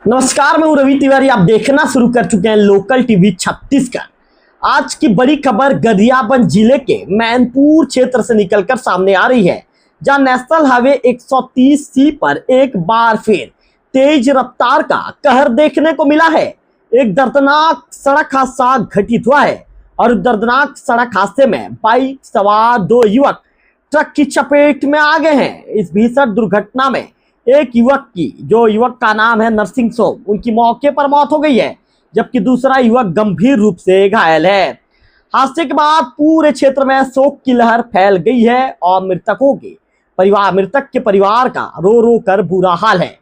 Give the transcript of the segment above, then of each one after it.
नमस्कार, मैं हूं रवि तिवारी। आप देखना शुरू कर चुके हैं लोकल टीवी छत्तीसगढ़। आज की बड़ी खबर गरियाबंद जिले के मैनपुर क्षेत्र से निकलकर सामने आ रही है, जहां नेशनल हाईवे 130C पर एक बार फिर तेज रफ्तार का कहर देखने को मिला है। एक दर्दनाक सड़क हादसा घटित हुआ है और दर्दनाक सड़क हादसे में बाइक सवार दो युवक ट्रक की चपेट में आ गए हैं। इस भीषण दुर्घटना में एक युवक का नाम है नरसिंह सोम, उनकी मौके पर मौत हो गई है, जबकि दूसरा युवक गंभीर रूप से घायल है। हादसे के बाद पूरे क्षेत्र में शोक की लहर फैल गई है और मृतक के परिवार का रो रो कर बुरा हाल है।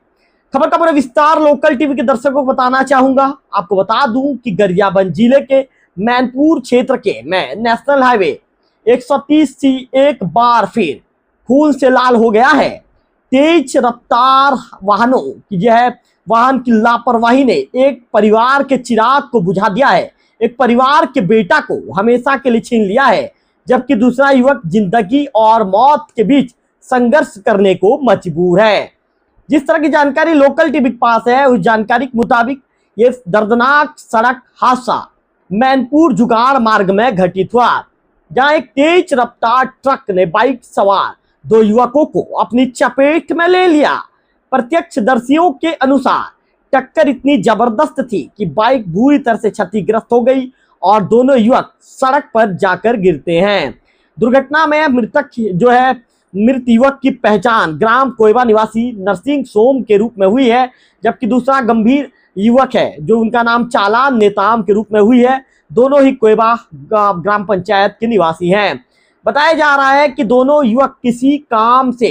खबर का पूरा विस्तार लोकल टीवी के दर्शकों को बताना चाहूंगा। आपको बता दूं कि गरियाबंद जिले के मैनपुर क्षेत्र के में नेशनल हाईवे 130C एक बार फिर खून से लाल हो गया है। तेज रफ्तार वाहन की लापरवाही ने एक परिवार के चिराग को बुझा दिया है, एक परिवार के बेटा को हमेशा के लिए छीन लिया है, जबकि दूसरा युवक जिंदगी और मौत के बीच संघर्ष करने को मजबूर है। जिस तरह की जानकारी लोकल टीवी के पास है, उस जानकारी के मुताबिक ये दर्दनाक सड़क हादसा मैनपुर जुगाड़ मार्ग में घटित हुआ, जहां एक तेज रफ्तार ट्रक ने बाइक सवार दो युवकों को अपनी चपेट में ले लिया। प्रत्यक्षदर्शियों के अनुसार टक्कर इतनी जबरदस्त थी कि बाइक बुरी तरह से क्षतिग्रस्त हो गई और दोनों युवक सड़क पर जाकर गिरते हैं। दुर्घटना में मृत युवक की पहचान ग्राम कोयबा निवासी नरसिंह सोम के रूप में हुई है, जबकि दूसरा गंभीर युवक है जो उनका नाम चालान नेताम के रूप में हुई है। दोनों ही कोयबा ग्राम पंचायत के निवासी हैं। बताया जा रहा है कि दोनों युवक किसी काम से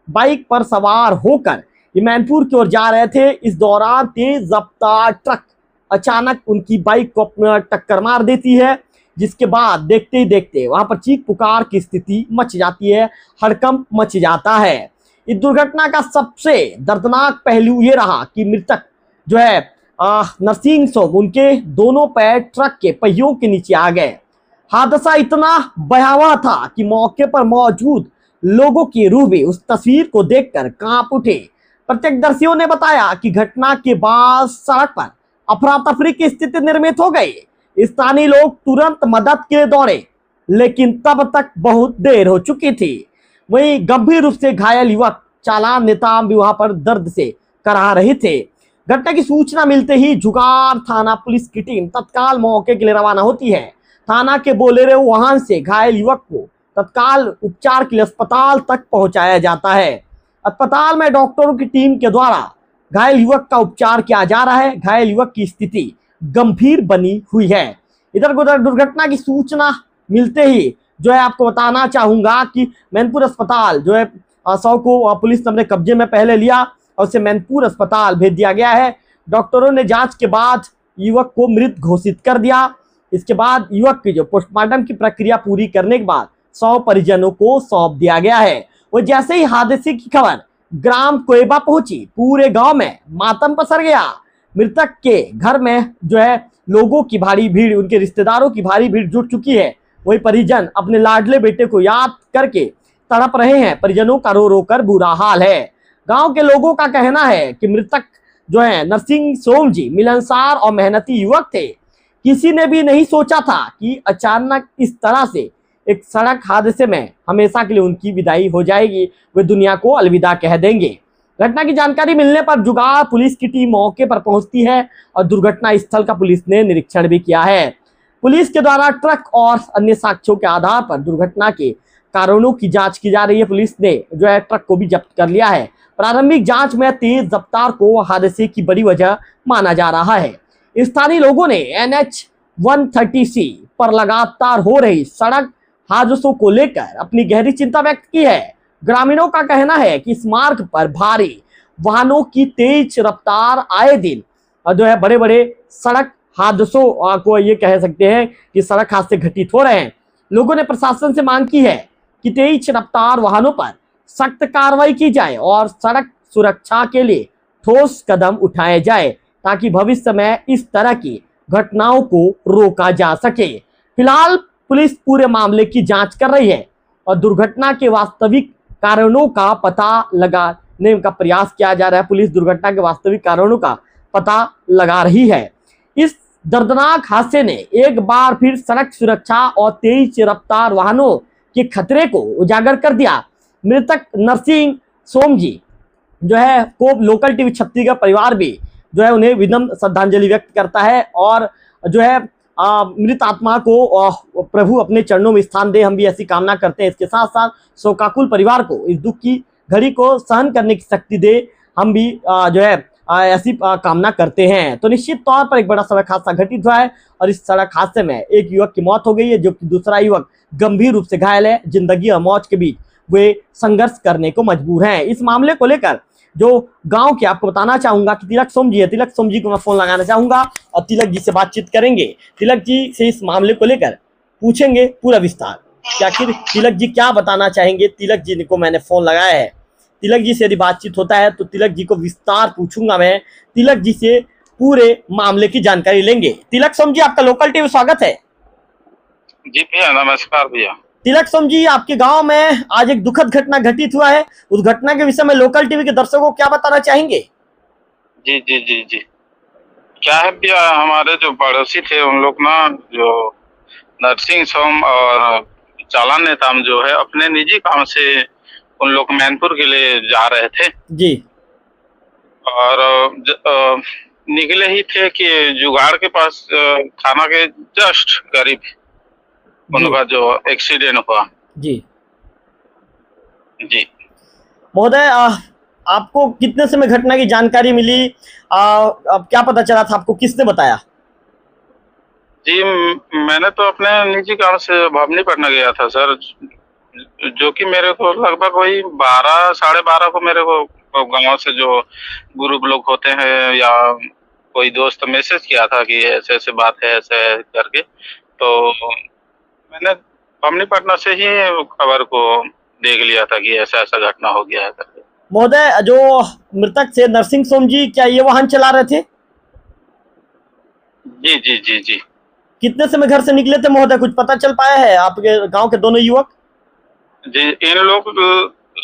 बाइक पर सवार होकर मैनपुर की ओर जा रहे थे। इस दौरान तेज रफ्तार ट्रक अचानक उनकी बाइक को टक्कर मार देती है, जिसके बाद देखते ही देखते वहां पर चीख पुकार की स्थिति मच जाती है, हड़कंप मच जाता है। इस दुर्घटना का सबसे दर्दनाक पहलू ये रहा कि मृतक नरसिंह सोम, उनके दोनों पैर ट्रक के पहियों के नीचे आ गए। हादसा इतना भयावह था कि मौके पर मौजूद लोगों की रूह भी उस तस्वीर को देखकर कांप उठे। प्रत्यक्षदर्शियों ने बताया कि घटना के बाद सड़क पर अफरा तफरी की स्थिति निर्मित हो गई। स्थानीय लोग तुरंत मदद के लिए दौड़े, लेकिन तब तक बहुत देर हो चुकी थी। वहीं गंभीर रूप से घायल युवक चालान नेताम भी वहां पर दर्द से कराह रहे थे। घटना की सूचना मिलते ही जुगाड़ थाना पुलिस की टीम तत्काल मौके के लिए रवाना होती है। थाना के बोलेरो वाहन से घायल युवक को तत्काल उपचार के लिए अस्पताल तक पहुंचाया जाता है। अस्पताल में डॉक्टरों की टीम के द्वारा घायल युवक का उपचार किया जा रहा है। घायल युवक की स्थिति गंभीर बनी हुई है। इधर दुर्घटना की सूचना मिलते ही आपको बताना चाहूंगा कि मैनपुर अस्पताल शव को पुलिस ने अपने कब्जे में पहले लिया और उसे मैनपुर अस्पताल भेज दिया गया है। डॉक्टरों ने जांच के बाद युवक को मृत घोषित कर दिया। इसके बाद युवक की पोस्टमार्टम की प्रक्रिया पूरी करने के बाद शव परिजनों को सौंप दिया गया है। वो जैसे ही हादसे की खबर ग्राम कोयबा पहुंची, पूरे गांव में मातम पसर गया। मृतक के घर में लोगों की भारी भीड़, उनके रिश्तेदारों की भारी भीड़ जुट चुकी है। वही परिजन अपने लाडले बेटे को याद करके तड़प रहे हैं। परिजनों का रो रो कर बुरा हाल है। गांव के लोगों का कहना है कि मृतक नरसिंह सोम जी मिलनसार और मेहनती युवक थे। किसी ने भी नहीं सोचा था कि अचानक इस तरह से एक सड़क हादसे में हमेशा के लिए उनकी विदाई हो जाएगी, वे दुनिया को अलविदा कह देंगे। घटना की जानकारी मिलने पर जुगाड़ पुलिस की टीम मौके पर पहुंचती है और दुर्घटना स्थल का पुलिस ने निरीक्षण भी किया है। पुलिस के द्वारा ट्रक और अन्य साक्ष्यों के आधार पर दुर्घटना के कारणों की जांच की जा रही है। पुलिस ने ट्रक को भी जब्त कर लिया है। प्रारंभिक जांच में तेज रफ्तार को हादसे की बड़ी वजह माना जा रहा है। स्थानीय लोगों ने NH 130C पर लगातार हो रही सड़क हादसों को लेकर अपनी गहरी चिंता व्यक्त की है। ग्रामीणों का कहना है कि इस मार्ग पर भारी वाहनों की तेज रफ्तार आए दिन बड़े बड़े सड़क हादसों को ये कह सकते हैं कि सड़क हादसे घटित हो रहे हैं। लोगों ने प्रशासन से मांग की है कि तेज रफ्तार वाहनों पर सख्त कार्रवाई की जाए और सड़क सुरक्षा के लिए ठोस कदम उठाए जाए, ताकि भविष्य में इस तरह की घटनाओं को रोका जा सके। फिलहाल पुलिस पूरे मामले की जांच कर रही है और दुर्घटना के वास्तविक कारणों का पता लगाने का प्रयास किया जा रहा है। पुलिस दुर्घटना के वास्तविक कारणों का पता लगा रही है। इस दर्दनाक हादसे ने एक बार फिर सड़क सुरक्षा और तेज रफ्तार वाहनों के खतरे को उजागर कर दिया। मृतक नरसिंह सोमजी जो है को लोकल टीवी छत्तीसगढ़ परिवार भी जो है उन्हें विनम्र श्रद्धांजलि व्यक्त करता है और जो है मृत आत्मा को प्रभु अपने चरणों में स्थान दे, हम भी ऐसी कामना करते हैं। इसके साथ साथ शोकाकुल परिवार को इस दुख की घड़ी को सहन करने की शक्ति दे, हम भी जो है ऐसी कामना करते हैं। तो निश्चित तौर पर एक बड़ा सड़क हादसा घटित हुआ है और इस सड़क हादसे में एक युवक की मौत हो गई है, जबकि दूसरा युवक गंभीर रूप से घायल है। जिंदगी और मौत के बीच वे संघर्ष करने को मजबूर हैं। इस मामले को लेकर जो गांव के आपको बताना चाहूंगा कि तिलक सोम जी है, तिलक सोम जी को मैं फोन लगाना चाहूंगा और तिलक जी से बातचीत करेंगे। तिलक जी से इस मामले को लेकर पूछेंगे पूरा विस्तार कि आखिर तिलक जी क्या बताना चाहेंगे। तिलक जी को मैंने फोन लगाया है, तिलक जी से यदि बातचीत होता है तो तिलक जी को विस्तार पूछूंगा मैं, तिलक जी से पूरे मामले की जानकारी लेंगे। तिलक सोम जी, आपका लोकल टीवी स्वागत है। जी भैया, नमस्कार भैया। तिलक सोम जी, आपके गांव में आज एक दुखद घटना घटित हुआ है, उस घटना के विषय में लोकल टीवी के दर्शकों को क्या बताना चाहेंगे? जी जी जी जी क्या है भैया, हमारे जो पड़ोसी थे उन लोग ना, जो नरसिंह सोम और चालान नेताम जो है, अपने निजी काम से उन लोग मैनपुर के लिए जा रहे थे जी। और निकले ही थे कि जुगाड़ के पास थाना के जस्ट करीब उनका जो एक्सीडेंट हुआ। जी जी महोदय, आपको कितने समय घटना की जानकारी मिली? अब क्या पता चला था, आपको किसने बताया? जी, मैंने तो अपने निजी काम से भवनी पढ़ने गया था सर, जो कि मेरे को लगभग वही 12 साढ़े 12 को मेरे को गांव से जो ग्रुप लोग होते हैं या कोई दोस्त मैसेज किया था कि ऐसे ऐसे बात है, ऐसे करके, तो मैंने भवनी पटना से ही खबर को देख लिया था कि ऐसा ऐसा घटना हो गया है करके। महोदय, जो मृतक थे नरसिंह सोम जी, क्या ये वाहन चला रहे थे? जी जी जी जी कितने समय घर से निकले थे महोदय, कुछ पता चल पाया है आपके गांव के दोनों युवक? जी, इन लोग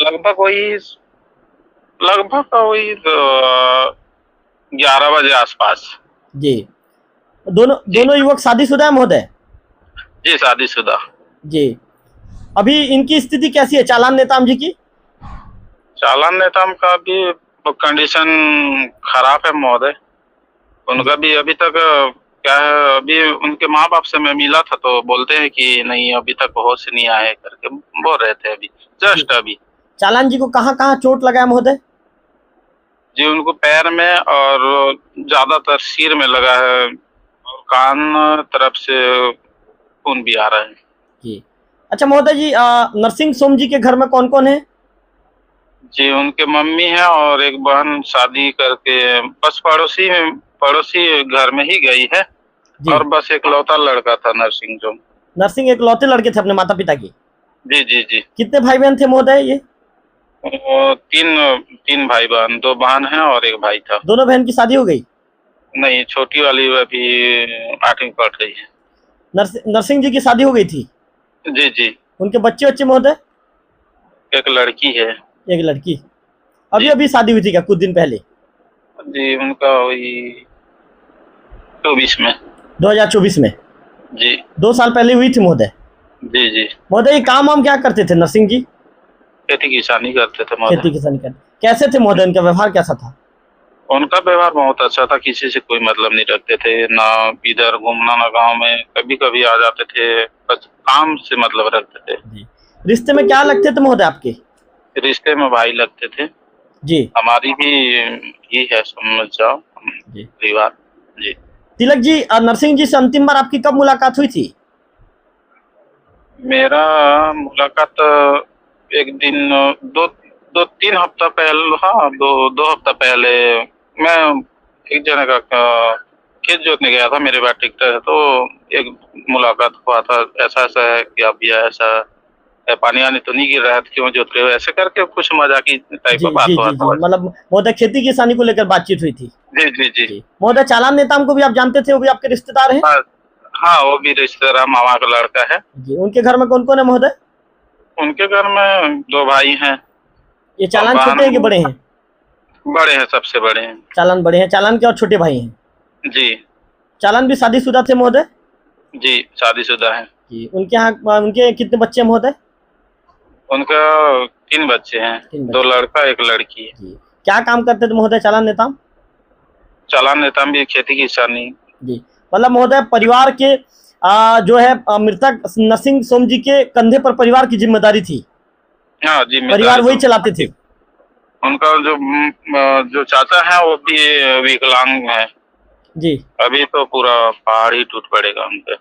लगभग वही 11 बजे आसपास। जी। दोनों युवक शादीशुदा है महोदय? जी, शादीशुदा। जी। अभी इनकी स्थिति कैसी है, चालान नेताम जी की? चालान नेताम का भी कंडीशन खराब है महोदय। उनका भी अभी तक क्या है, अभी उनके माँ बाप से मैं मिला था तो बोलते हैं कि नहीं, अभी तक होश नहीं आए करके बोल रहे थे अभी जस्ट अभी। चालान जी को कहाँ कहाँ चोट लगा है महोदय? जी, उनको पैर में और ज्यादातर सिर में लगा है और कान तरफ से खून भी आ रहा है। जी। अच्छा महोदय जी, नरसिंह सोम जी के घर में कौन कौन है? जी, उनके मम्मी है और एक बहन शादी करके बस पड़ोसी घर में ही गई है और बस एक लौता लड़का था नरसिंह जो। नरसिंह एक लौते लड़के थे अपने माता पिता की? जी जी जी। कितने भाई बहन थे महोदय ये? तीन भाई बहन, 2 बहन है और एक भाई था। दोनों बहन की शादी हो गई? नहीं, छोटी वाली अभी 8वीं पढ़ रही है। नरसिंह जी की शादी हो गई थी? जी जी। उनके बच्चे महोदय? एक लड़की है। एक लड़की। अभी शादी हुई थी क्या कुछ दिन पहले? जी, उनका वही 24 में। 2024 में? जी। 2 साल पहले हुई थी महोदय? जी जी। महोदय, ये काम वाम क्या करते थे नरसिंह जी? खेती किसानी करते थे महोदय। खेती किसानी करते। कैसे थे महोदय, उनका व्यवहार कैसा था? उनका व्यवहार बहुत अच्छा था, किसी से कोई मतलब नहीं रखते थे, ना इधर घूमना ना गांव में, कभी कभी आ जाते थे, बस काम से मतलब रखते थे। जी। रिश्ते में क्या लगते थे महोदय आपके? रिश्ते में भाई लगते थे जी। हमारी भी ये है, समझ जाओ परिवार। जी। तिलक जी, नरसिंह जी से अंतिम बार आपकी कब मुलाकात हुई थी? मेरा मुलाकात एक दिन 2-3 हफ्ता पहले, हाँ 2 हफ्ता पहले मैं एक जने का खेत जोतने गया था, मेरे पास ट्रैक्टर है, तो एक मुलाकात हुआ था, ऐसा ऐसा है कि अब यह ऐसा पानी आने तो नहीं गिर रहा है, क्यों जोत रहे हो, ऐसे करके कुछ मजाकी टाइप का बात हुआ था। मतलब महोदय खेती किसानी को लेकर बातचीत हुई थी? जी जी जी। महोदय, चालान नेताम को भी आप जानते थे, वो भी आपके रिश्तेदार हैं? हाँ, वो भी रिश्तेदार, मामा का लड़का है जी। उनके घर में कौन कौन है महोदय? उनके घर में 2 भाई हैं। ये चालान छोटे हैं कि बड़े हैं? बड़े हैं, सबसे बड़े हैं। चालान बड़े हैं, चालान के और छोटे भाई हैं। जी चालान भी शादीशुदा थे महोदय? जी, शादीशुदा है। जी। उनके यहाँ उनके कितने बच्चे हैं महोदय? उनका 3 बच्चे हैं, 3 2 बच्चे। लड़का 1 लड़की है। जी। क्या काम करते थे महोदय चालान नेता? चालान नेता भी खेती किसानी। जी। मतलब महोदय परिवार के जो है मृतक नरसिंह सोम जी के कंधे पर परिवार की जिम्मेदारी थी, हाँ जी, परिवार वही चलाते थे। उनका जो चाचा है वो भी विकलांग है। जी। अभी तो पूरा पहाड़ ही टूट पड़ेगा उन पे।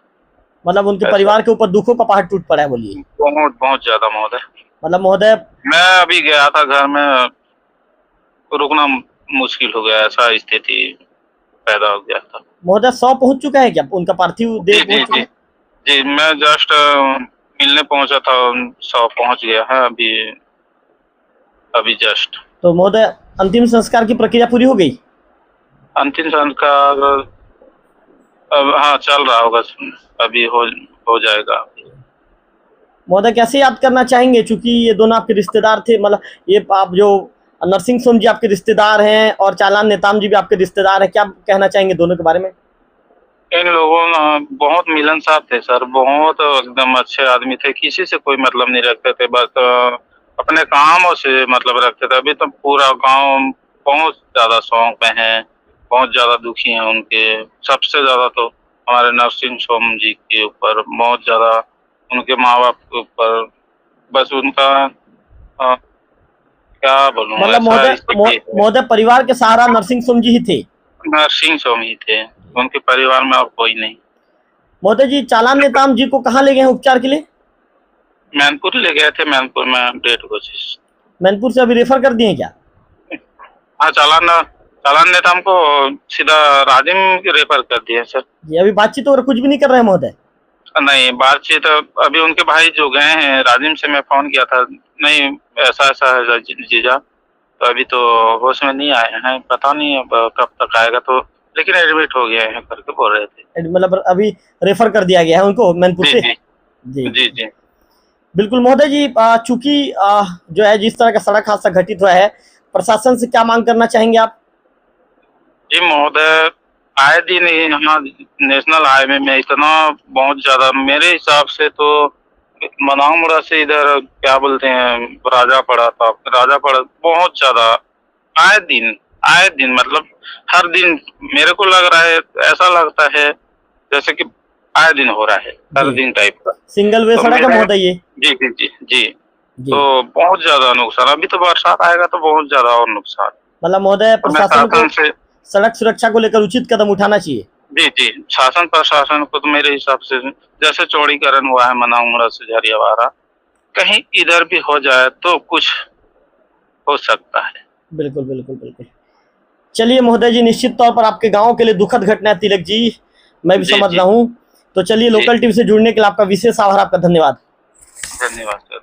मतलब उनके ऐसा। परिवार के ऊपर दुखों का पहाड़ टूट पड़ा है, बोलिए। बहुत बहुत ज्यादा महोदय। मतलब महोदय मैं अभी गया था घर में, रुकना मुश्किल हो गया, ऐसा स्थिति पैदा हो गया था। महोदय 100 पहुंच चुका है क्या उनका पार्थिव देह जी जी पहुंच चुका जी है? जी, मैं जस्ट मिलने पहुंचा था, 100 पहुंच गया है अभी जस्ट। तो महोदय अंतिम संस्कार की प्रक्रिया पूरी हो गई? अंतिम संस्कार अब हाँ चल रहा होगा, अभी हो जाएगा। महोदय कैसे याद करना चाहेंगे, चूंकि ये दोनों आपके रिश्तेदार थे, मतलब ये आप जो नरसिंह सोम जी आपके रिश्तेदार हैं और चालान नेताम जी भी आपके रिश्तेदार हैं, क्या कहना चाहेंगे दोनों के बारे में? इन लोगों ने बहुत मिलनसार थे सर, बहुत एकदम अच्छे आदमी थे, किसी से कोई मतलब नहीं रखते थे, बस अपने कामों से मतलब रखते थे। अभी तो पूरा गांव बहुत ज्यादा शौक में है, बहुत ज्यादा दुखी हैं उनके। सबसे ज्यादा तो हमारे नरसिंह सोम जी के ऊपर, बहुत ज्यादा उनके माँ बाप के ऊपर, बस उनका क्या बोलूं, मतलब ऐसा महोदय स्थिति है। महोदय परिवार के सहारा नरसिंह सोम जी ही थे? नरसिंह सोम ही थे, उनके परिवार में और कोई नहीं। महोदय जी चालान नेताम जी को कहाँ ले गए हैं उपचार के लिए? मैनपुर ले गए थे, मैनपुर में डेट कोशिश। मैनपुर से अभी रेफर कर दिए हैं क्या? हाँ, चालान नेता हमको सीधा राजिम रेफर कर दिए सर। जी। अभी बातचीत और कुछ भी नहीं कर रहे हैं महोदय? नहीं, बातचीत अभी उनके भाई जो गए हैं राजिम से मैं फोन किया था, नहीं ऐसा ऐसा है जीजा, तो अभी तो होश में नहीं आए हैं, पता नहीं अब कब तक आएगा, तो लेकिन एडमिट हो गए हैं करके बोल रहे थे। मतलब अभी रेफर कर दिया गया है उनको मैनपुर से? जी जी जी जी। बिल्कुल महोदय जी। चूंकि जो है जिस तरह का सड़क हादसा घटित हुआ है, प्रशासन से क्या मांग करना चाहेंगे आप? जी महोदय, आए दिन यहाँ नेशनल हाईवे में इतना बहुत ज्यादा, मेरे हिसाब से तो मनामुड़ा से इधर क्या बोलते हैं राजापड़ा बहुत ज्यादा आए दिन मतलब हर दिन मेरे को लग रहा है, ऐसा लगता है जैसे कि आए दिन हो रहा है, हर दिन टाइप का। सिंगल वे तो सड़क है महोदय ये? जी जी जी जी। जी। तो बहुत ज्यादा नुकसान, अभी तो बरसात आएगा तो बहुत ज्यादा और नुकसान। मतलब महोदय प्रशासन को से सड़क सुरक्षा को लेकर उचित कदम उठाना चाहिए। जी जी, शासन प्रशासन को तो मेरे हिसाब से जैसे चौड़ीकरण हुआ है मनाउमरा से झरियावाड़ा, कहीं इधर भी हो जाए तो कुछ हो सकता है। बिल्कुल बिल्कुल बिल्कुल। चलिए महोदय जी, निश्चित तौर पर आपके गांव के लिए दुखद घटना है तिलक जी, मैं भी समझ रहा हूँ। तो चलिए लोकल टीवी से जुड़ने के लिए आपका विशेष आभार, आपका धन्यवाद। धन्यवाद सर।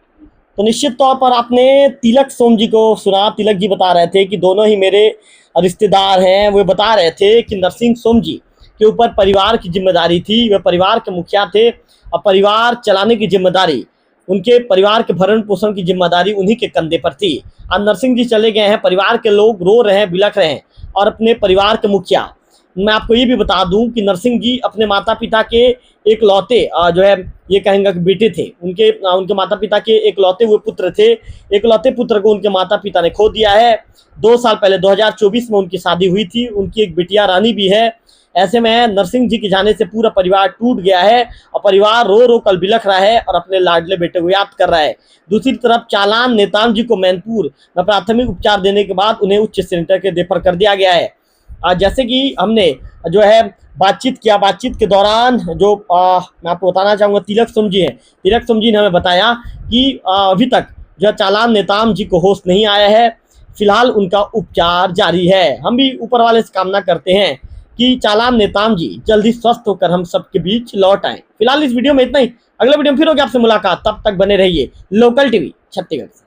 तो निश्चित तौर पर आपने तिलक सोम जी को सुना। तिलक जी बता रहे थे कि दोनों ही मेरे रिश्तेदार हैं। वो बता रहे थे कि नरसिंह सोम जी के ऊपर परिवार की जिम्मेदारी थी, वे परिवार के मुखिया थे और परिवार चलाने की जिम्मेदारी, उनके परिवार के भरण पोषण की जिम्मेदारी उन्हीं के कंधे पर थी। आज नरसिंह जी चले गए हैं, परिवार के लोग रो रहे हैं, बिलख रहे हैं और अपने परिवार के मुखिया। मैं आपको ये भी बता दूं कि नरसिंह जी अपने माता पिता के एक लौते जो है ये कहेंगे कि बेटे थे, उनके माता पिता के एक लौते हुए पुत्र थे। एक लौते पुत्र को उनके माता पिता ने खो दिया है। 2 साल पहले 2024 में उनकी शादी हुई थी, उनकी एक बिटिया रानी भी है। ऐसे में नरसिंह जी के जाने से पूरा परिवार टूट गया है और परिवार रो रो कर बिलख रहा है और अपने लाडले बेटे को याद कर रहा है। दूसरी तरफ चालान नेताम जी को मैनपुर में प्राथमिक उपचार देने के बाद उन्हें उच्च सेंटर के रेफर कर दिया गया है। जैसे कि हमने जो है बातचीत किया, बातचीत के दौरान जो मैं आपको बताना चाहूँगा तिलक सोम जी हैं, तिलक सोम जी ने हमें बताया कि अभी तक जो चालान नेताम जी को होश नहीं आया है, फिलहाल उनका उपचार जारी है। हम भी ऊपर वाले से कामना करते हैं कि चालान नेताम जी जल्दी स्वस्थ होकर हम सबके बीच लौट आए। फिलहाल इस वीडियो में इतना ही, अगले वीडियो में फिर होगी आपसे मुलाकात, तब तक बने रहिए लोकल टीवी छत्तीसगढ़ से।